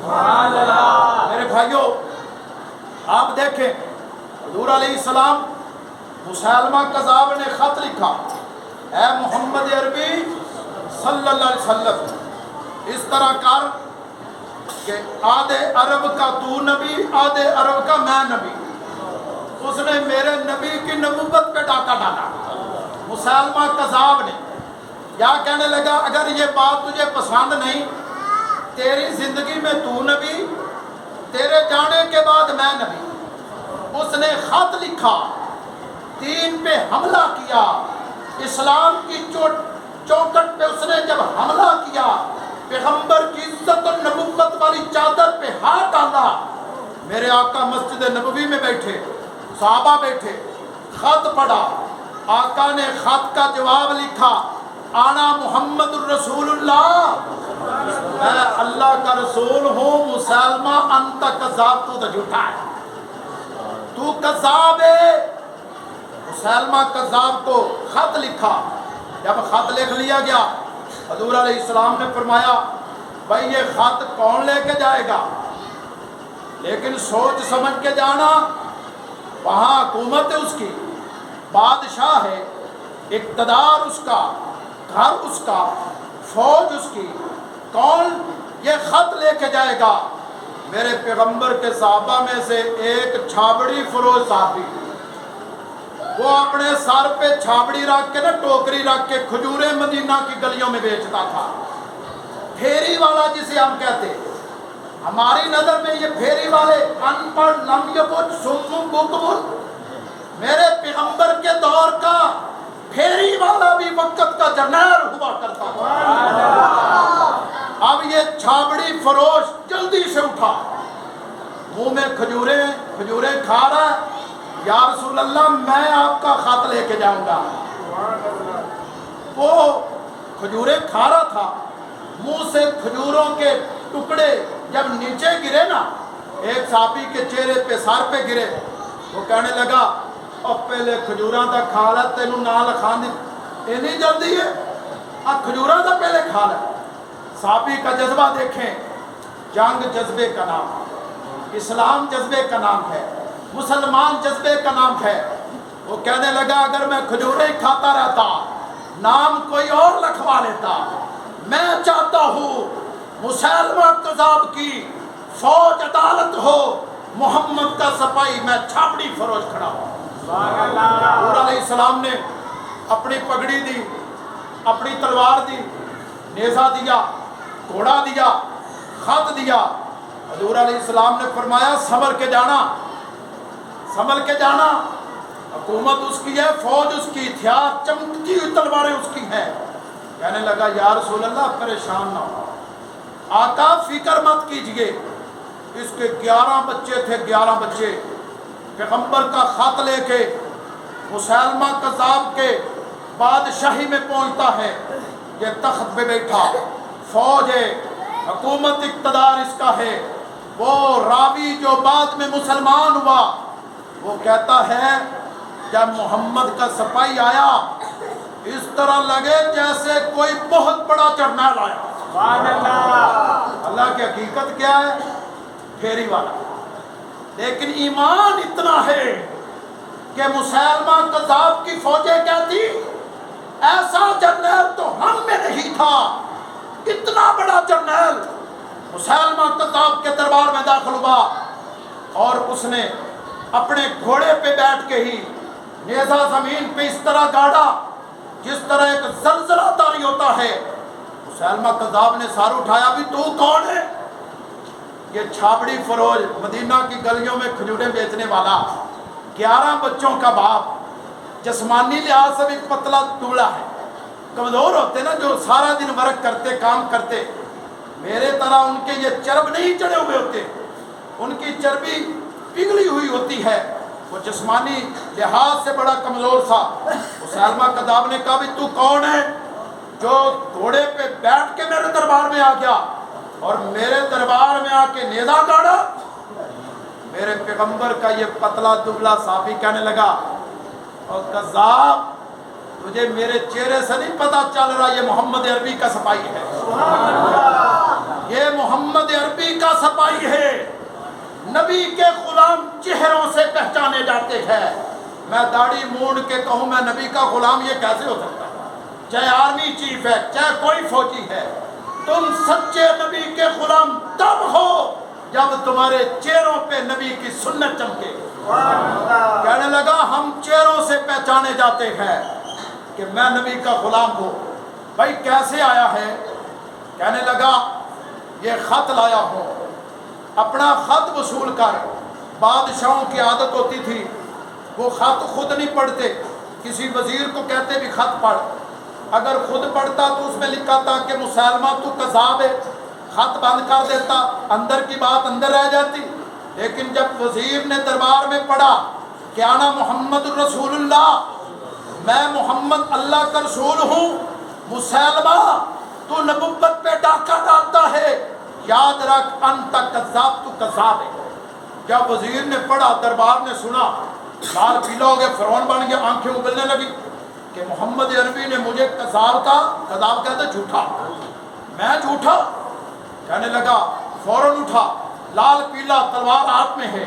میرے بھائیوں آپ دیکھیں حضور علیہ السلام مسیلمہ کذاب نے خط لکھا، اے محمد عربی صلی اللہ علیہ وسلم اس طرح کر کہ آدھے عرب کا تو نبی آدھے عرب کا میں نبی۔ اس نے میرے نبی کی نبوت پہ ڈاکہ ڈالا مسیلمہ کذاب نے۔ یا کہنے لگا اگر یہ بات تجھے پسند نہیں، تیری زندگی میں تو نبی، تیرے جانے کے بعد میں نبی۔ اس نے خط لکھا، دین پہ حملہ کیا، اسلام کی چوکٹ پہ اس نے جب حملہ کیا، پیغمبر کی عزت اور نبوت والی چادر پہ ہاتھ ڈالا۔ میرے آقا مسجد نبوی میں بیٹھے، صحابہ بیٹھے، خط پڑھا، آقا نے خط کا جواب لکھا، آنا محمد الرسول اللہ، میں اللہ کا رسول ہوں، مسلمہ انت کذاب، تو جھوٹا ہے، تو کذاب ہے۔ مسلمہ کذاب کو خط لکھا۔ جب خط لکھ لیا گیا، حضور علیہ السلام نے فرمایا بھائی یہ خط کون لے کے جائے گا، لیکن سوچ سمجھ کے جانا، وہاں حکومت ہے اس کی، بادشاہ ہے، اقتدار اس کا، گھر اس کا، فوج اس کی، کون یہ خط لے کے جائے گا؟ میرے پیغمبر کے صحابہ میں سے ایک چھابڑی فروش صحابی، وہ اپنے سر پہ چھابڑی رکھ کے نا ٹوکری رکھ کے کھجوریں مدینہ کی گلیوں میں بیچتا تھا، پھیری والا جسے ہم کہتے ہیں۔ ہماری نظر میں یہ پھیری والے ان پڑھ لم یبج صم بکم، میرے پیغمبر کے دور کا پھیری والا بھی وقت کا جرنیل ہوا کرتا تھا۔ اب یہ چھابڑی فروش جلدی سے اٹھا، منہ میں کھجوریں کھا رہا ہے، یا رسول اللہ میں آپ کا خط لے کے جاؤں گا۔ وہ کھجوریں کھا رہا تھا، منہ سے کھجوروں کے ٹکڑے جب نیچے گرے نا، ایک صحابی کے چہرے پہ سر پہ گرے، وہ کہنے لگا اور پہلے کھجوراں دا کھا لے، تینوں نال کھان دی اینی جلدی ہے، اب کھجوراں دا پہلے کھا لے۔ صحابی کا جذبہ دیکھیں، جنگ جذبے کا نام ہے، اسلام جذبے کا نام ہے، مسلمان جذبے کا نام ہے۔ وہ کہنے لگا اگر میں کھجوریں کھاتا رہتا، نام کوئی اور لکھوا لیتا، میں چاہتا ہوں مسیلمہ کذاب کی فوج عدالت ہو، محمد کا سپاہی میں چھاپڑی فروش کھڑا ہوں۔ حضور علیہ السلام نے اپنی پگڑی دی، اپنی تلوار دی، نیزہ دیا، گھوڑا دیا، خط دیا۔ حضور علیہ السلام نے فرمایا سنبھل کے جانا، سنبھل کے جانا، حکومت اس کی ہے، فوج اس کی، ہتھیار چمکتی ہوئی تلواریں اس کی ہیں۔ کہنے لگا یا رسول اللہ پریشان نہ ہو، آقا فکر مت کیجئے، اس کے 11 بچے تھے، 11 بچے، پیغمبر کا خط لے کے مسیلمہ کذاب کے بادشاہی میں پہنچتا ہے، یہ تخت پہ بیٹھا، فوج ہے، حکومت اقتدار اس کا ہے۔ وہ راوی جو بعد میں مسلمان ہوا، وہ کہتا ہے جب محمد کا سپاہی آیا اس طرح لگے جیسے کوئی بہت بڑا جرنیل آیا۔ اللہ کی حقیقت کیا ہے؟ پھیری والا، لیکن ایمان اتنا ہے کہ مسیلمہ کذاب کی فوجیں کہتی ایسا جرنیل تو ہم میں نہیں تھا، اتنا بڑا جرنیل مسیلمہ کذاب کے دربار میں داخل ہوا، اور اس نے اپنے گھوڑے پہ بیٹھ کے ہی نیزہ زمین پہ اس طرح گاڑا جس طرح ایک زلزلہ طاری ہوتا ہے۔ مسیلمہ کذاب نے سر اٹھایا بھی تو کون ہے؟ یہ چھاپڑی فروش، مدینہ کی گلیوں میں کھجوریں بیچنے والا، 11 بچوں کا باپ، جسمانی لحاظ سے بھی پتلا دبلا ہے، کمزور ہوتے نا جو سارا دن ورک کرتے، کام کرتے، میرے طرح ان کے یہ چرب نہیں چڑھے ہوئے ہوتے، ان کی چربی پگھلی ہوئی ہوتی ہے، وہ جسمانی لحاظ سے بڑا کمزور تھا۔ مسیلمہ کذاب نے کہا بھی تو کون ہے جو گھوڑے پہ بیٹھ کے میرے دربار میں آ گیا اور میرے دربار میں آ کے نیزہ گاڑا؟ میرے پیغمبر کا یہ پتلا دبلا صحابی کہنے لگا اور کذاب تجھے میرے چہرے سے نہیں پتا چل رہا یہ محمد عربی کا سپاہی ہے۔ یہ محمد عربی کا سپاہی ہے، نبی کے غلام چہروں سے پہچانے جاتے ہیں۔ میں داڑھی مونڈ کے کہوں میں نبی کا غلام، یہ کیسے ہو سکتا ہے؟ چاہے آرمی چیف ہے، چاہے کوئی فوجی ہے، تم سچے نبی کے غلام تب ہو جب تمہارے چہروں پہ نبی کی سنت چمکے۔ کہنے لگا ہم چہروں سے پہچانے جاتے ہیں کہ میں نبی کا غلام ہوں۔ بھائی کیسے آیا ہے؟ کہنے لگا یہ خط لایا ہوں، اپنا خط وصول کر۔ بادشاہوں کی عادت ہوتی تھی وہ خط خود نہیں پڑھتے، کسی وزیر کو کہتے بھی خط پڑھ، اگر خود پڑھتا تو اس میں لکھا تھا کہ مسلمہ تو کذاب ہے، خط بند کر دیتا، اندر کی بات اندر رہ جاتی۔ لیکن جب وزیر نے دربار میں پڑھا کہ انا محمد رسول اللہ، میں محمد اللہ کا رسول ہوں، مسلمہ تو نبوت پہ ڈاکہ ڈالتا ہے، یاد رکھ انت کذاب، تو کذاب ہے۔ جب وزیر نے پڑھا، دربار نے سنا، لال پیلا ہو گیا، فرعون بن گیا، آنکھیں اگلنے لگی کہ محمد عربی نے مجھے کذاب کہا۔ کذاب کہتے جھوٹا، میں جھوٹا؟ کہنے لگا فوراً اٹھا، لال پیلا تلوار ہاتھ میں ہے۔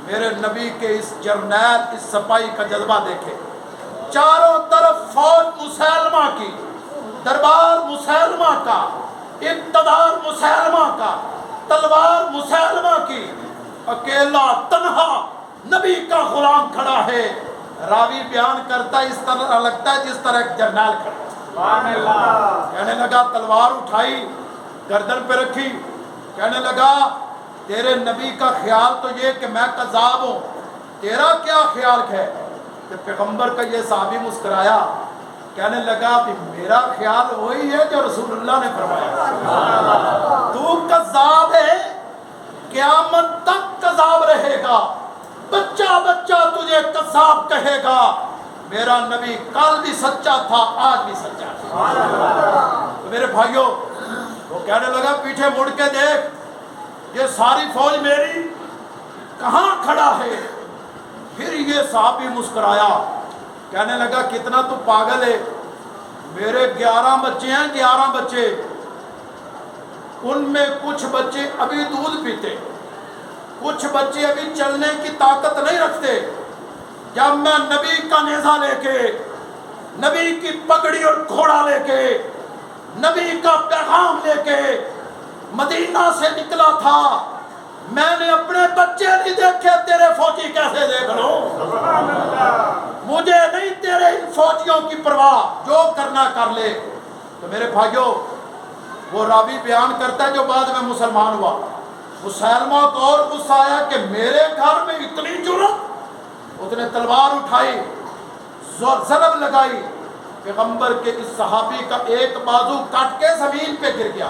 میرے نبی کے اس جرنیل، اس سپاہی کا جذبہ دیکھے، چاروں طرف فوج مسلمہ کی، دربار مسلمہ کا، اقتدار مسلمہ کا، تلوار مسلمہ کی، اکیلا تنہا نبی کا غلام کھڑا ہے۔ راوی بیان کرتا ہے اس طرح لگتا ہے جس طرح ایک جرنیل کھڑا ہے۔ کہنے لگا تلوار اٹھائی، گردن پہ رکھی، کہنے لگا تیرے نبی کا خیال تو یہ کہ میں کذاب ہوں، تیرا کیا خیال ہے؟ کہ پیغمبر کا یہ صحابی مسکرایا، کہنے لگا کہ میرا خیال وہی ہے جو رسول اللہ نے فرمایا، تو کذاب ہے، قیامت تک کذاب رہے گا، بچہ بچہ تجھے کذاب کہے گا۔ میرا نبی کل بھی سچا تھا، آج بھی سچا تھا۔ تو میرے بھائیوں، وہ کہنے لگا پیچھے مڑ کے دیکھ، یہ ساری فوج میری کہاں کھڑا ہے؟ پھر یہ صحابی مسکرایا، کہنے لگا کتنا تو پاگل ہے، میرے 11 بچے ہیں، 11 بچے، ان میں کچھ بچے ابھی دودھ پیتے، کچھ بچے ابھی چلنے کی طاقت نہیں رکھتے۔ جب میں نبی کا نیزہ لے کے، نبی کی پگڑی اور گھوڑا لے کے، نبی کا پیغام لے کے مدینہ سے نکلا تھا، میں نے اپنے بچے نہیں دیکھے، تیرے فوجی کیسے دیکھ لوں؟ مجھے نہیں تیرے ان فوجیوں کی پرواہ، جو کرنا کر لے۔ تو میرے بھائیوں، وہ راوی بیان کرتا ہے جو بعد میں مسلمان ہوا، مسلمہ کو اور غصہ آیا کہ میرے گھر میں اتنی جرأت، اس نے تلوار اٹھائی، ضرب لگائی، پیغمبر کے اس صحابی کا ایک بازو کٹ کے زمین پہ گر گیا،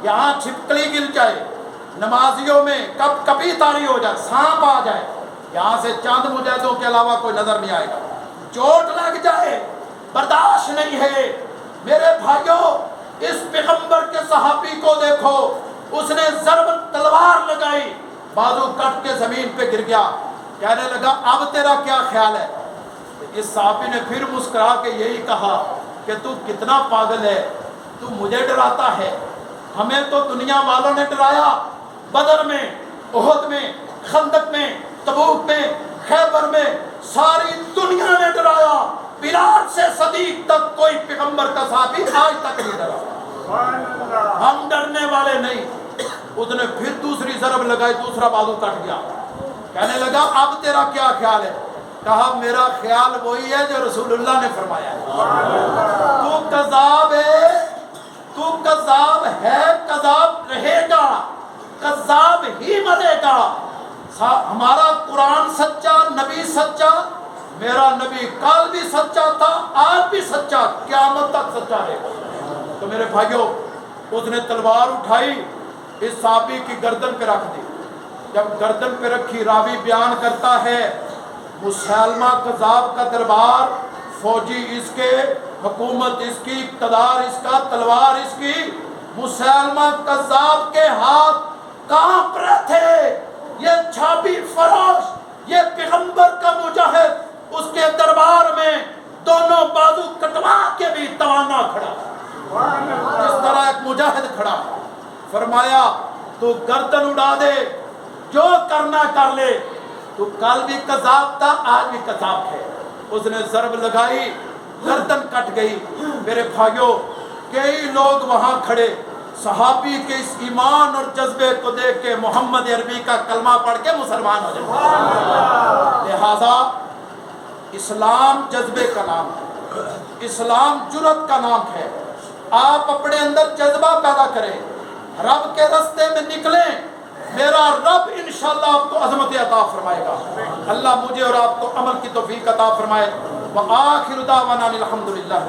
یہاں چھپکلی گر جائے، نمازیوں میں کبھی طاری ہو جائے، سانپ آ جائے، یہاں سے چاند مجاہدوں کے علاوہ کوئی نظر نہیں آئے گا، چوٹ لگ جائے، برداشت نہیں ہے۔ میرے بھائیوں، اس پیغمبر کے صحابی کو دیکھو، اس نے ضرب تلوار لگائی، بازو کٹ کے زمین پہ گر گیا، کہنے لگا اب تیرا کیا خیال ہے؟ اس صحابی نے پھر مسکرا کے یہی کہا کہ تو کتنا پاگل ہے، تو مجھے ڈراتا ہے، ہمیں تو دنیا والوں نے ڈرایا، بدر میں، احد میں، خندق میں، تبوک میں، خیبر میں، ساری دنیا نے ڈرایا، بلال سے صدیق تک کوئی پیغمبر کا صحابی آج تک نہیں ڈرا، ہم ڈرنے والے نہیں۔ اس نے پھر دوسری ضرب لگائی، دوسرا بازو کٹ گیا، کہنے لگا اب تیرا کیا خیال ہے؟ کہا میرا خیال وہی ہے جو رسول اللہ نے فرمایا ہے، تو کذاب ہے، تو کذاب ہے، کذاب رہے گا، کذاب ہی مرے گا۔ ہمارا قرآن سچا، نبی سچا، میرا نبی کل بھی سچا تھا، آج بھی سچا، قیامت تک سچا رہے گا۔ تو میرے بھائیوں، اس نے تلوار اٹھائی، اس صحابی کی گردن پہ رکھ دی، جب گردن پہ رکھی، راوی بیان کرتا ہے مسلمہ کذاب کا دربار، فوجی اس کے، حکومت اس کی، اقتدار اس کا، تلوار اس کی، مسلمہ کذاب کے ہاتھ کانپ رہے تھے، یہ چھاپی فروش، یہ پیغمبر کا مجاہد اس کے دربار میں دونوں بازو کٹوا کے بھی توانا کھڑا، جس طرح ایک مجاہد کھڑا، فرمایا تو گردن اڑا دے، جو کرنا کر لے، تو کل بھی کذاب تھا آج بھی کذاب ہے۔ اس نے ضرب لگائی، گردن کٹ گئی۔ میرے بھائیوں، کئی لوگ وہاں کھڑے صحابی کے اس ایمان اور جذبے کو دیکھ کے محمد عربی کا کلمہ پڑھ کے مسلمان ہو جائے۔ لہذا اسلام جذبے کا نام ہے، اسلام جرأت کا نام ہے۔ آپ اپنے اندر جذبہ پیدا کریں، رب کے راستے میں نکلیں، میرا رب انشاءاللہ آپ کو عظمت عطا فرمائے گا۔ اللہ مجھے اور آپ کو عمل کی توفیق عطا فرمائے۔ وآخر دعوانا الحمدللہ۔